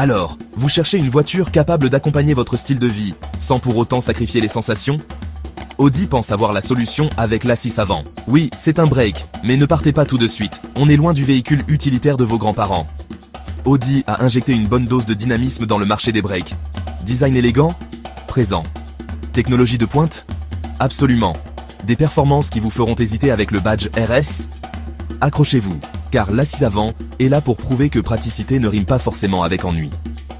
Alors, vous cherchez une voiture capable d'accompagner votre style de vie, sans pour autant sacrifier les sensations? Audi pense avoir la solution avec l'A6 Avant. Oui, c'est un break, mais ne partez pas tout de suite, on est loin du véhicule utilitaire de vos grands-parents. Audi a injecté une bonne dose de dynamisme dans le marché des breaks. Design élégant? Présent. Technologie de pointe? Absolument. Des performances qui vous feront hésiter avec le badge RS? Accrochez-vous, car l'A6 Avant est là pour prouver que praticité ne rime pas forcément avec ennui.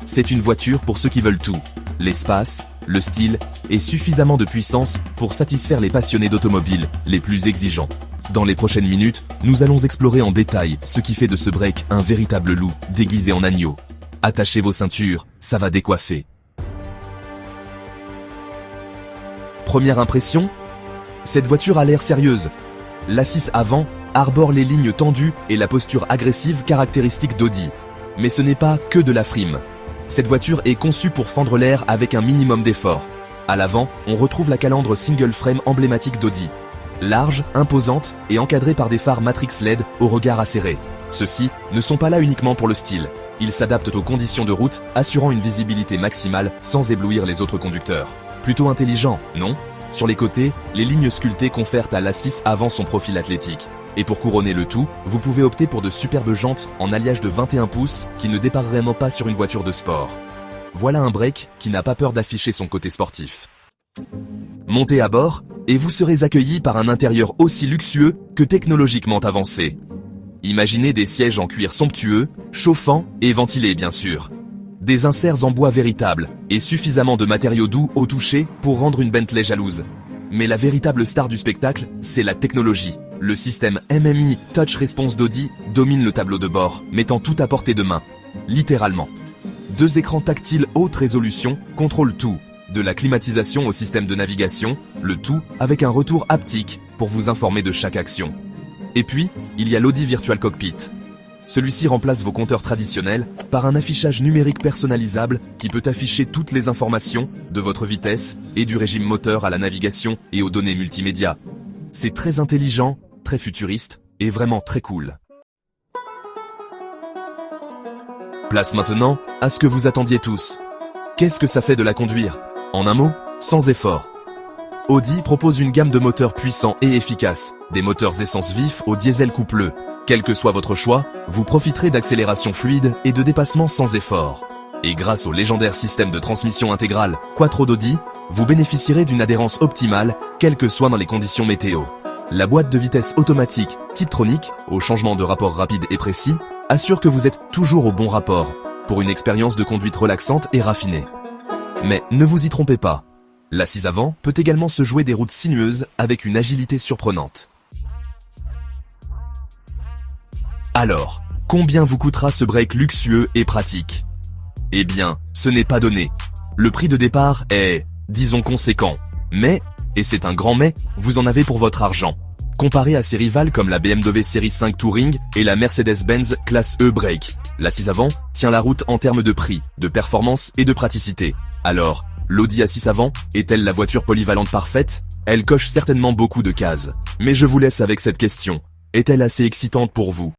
C'est une voiture pour ceux qui veulent tout. L'espace, le style et suffisamment de puissance pour satisfaire les passionnés d'automobile les plus exigeants. Dans les prochaines minutes, nous allons explorer en détail ce qui fait de ce break un véritable loup déguisé en agneau. Attachez vos ceintures, ça va décoiffer. Première impression? Cette voiture a l'air sérieuse. L'A6 Avant arbore les lignes tendues et la posture agressive caractéristique d'Audi. Mais ce n'est pas que de la frime. Cette voiture est conçue pour fendre l'air avec un minimum d'effort. À l'avant, on retrouve la calandre single frame emblématique d'Audi. Large, imposante et encadrée par des phares Matrix LED au regard acéré. Ceux-ci ne sont pas là uniquement pour le style. Ils s'adaptent aux conditions de route, assurant une visibilité maximale sans éblouir les autres conducteurs. Plutôt intelligent, non? Sur les côtés, les lignes sculptées confèrent à l'A6 Avant son profil athlétique. Et pour couronner le tout, vous pouvez opter pour de superbes jantes en alliage de 21 pouces qui ne déparent vraiment pas sur une voiture de sport. Voilà un break qui n'a pas peur d'afficher son côté sportif. Montez à bord et vous serez accueilli par un intérieur aussi luxueux que technologiquement avancé. Imaginez des sièges en cuir somptueux, chauffants et ventilés bien sûr. Des inserts en bois véritables et suffisamment de matériaux doux au toucher pour rendre une Bentley jalouse. Mais la véritable star du spectacle, c'est la technologie. Le système MMI Touch Response d'Audi domine le tableau de bord, mettant tout à portée de main. Littéralement. 2 écrans tactiles haute résolution contrôlent tout, de la climatisation au système de navigation, le tout avec un retour haptique pour vous informer de chaque action. Et puis, il y a l'Audi Virtual Cockpit. Celui-ci remplace vos compteurs traditionnels par un affichage numérique personnalisable qui peut afficher toutes les informations de votre vitesse et du régime moteur à la navigation et aux données multimédia. C'est très intelligent, très futuriste et vraiment très cool. Place maintenant à ce que vous attendiez tous. Qu'est-ce que ça fait de la conduire? En un mot, sans effort. Audi propose une gamme de moteurs puissants et efficaces, des moteurs essence vifs au diesel coupleux. Quel que soit votre choix, vous profiterez d'accélération fluide et de dépassement sans effort. Et grâce au légendaire système de transmission intégrale Quattro d'Audi, vous bénéficierez d'une adhérence optimale, quelles que soient dans les conditions météo. La boîte de vitesse automatique Tiptronic, au changement de rapport rapide et précis, assure que vous êtes toujours au bon rapport, pour une expérience de conduite relaxante et raffinée. Mais ne vous y trompez pas, l'A6 Avant peut également se jouer des routes sinueuses avec une agilité surprenante. Alors, combien vous coûtera ce break luxueux et pratique? Eh bien, ce n'est pas donné. Le prix de départ est, disons, conséquent. Mais, et c'est un grand mais, vous en avez pour votre argent. Comparé à ses rivales comme la BMW Série 5 Touring et la Mercedes-Benz Classe E Break, l'A6 Avant tient la route en termes de prix, de performance et de praticité. Alors, l'Audi A6 Avant est-elle la voiture polyvalente parfaite? Elle coche certainement beaucoup de cases. Mais je vous laisse avec cette question. Est-elle assez excitante pour vous?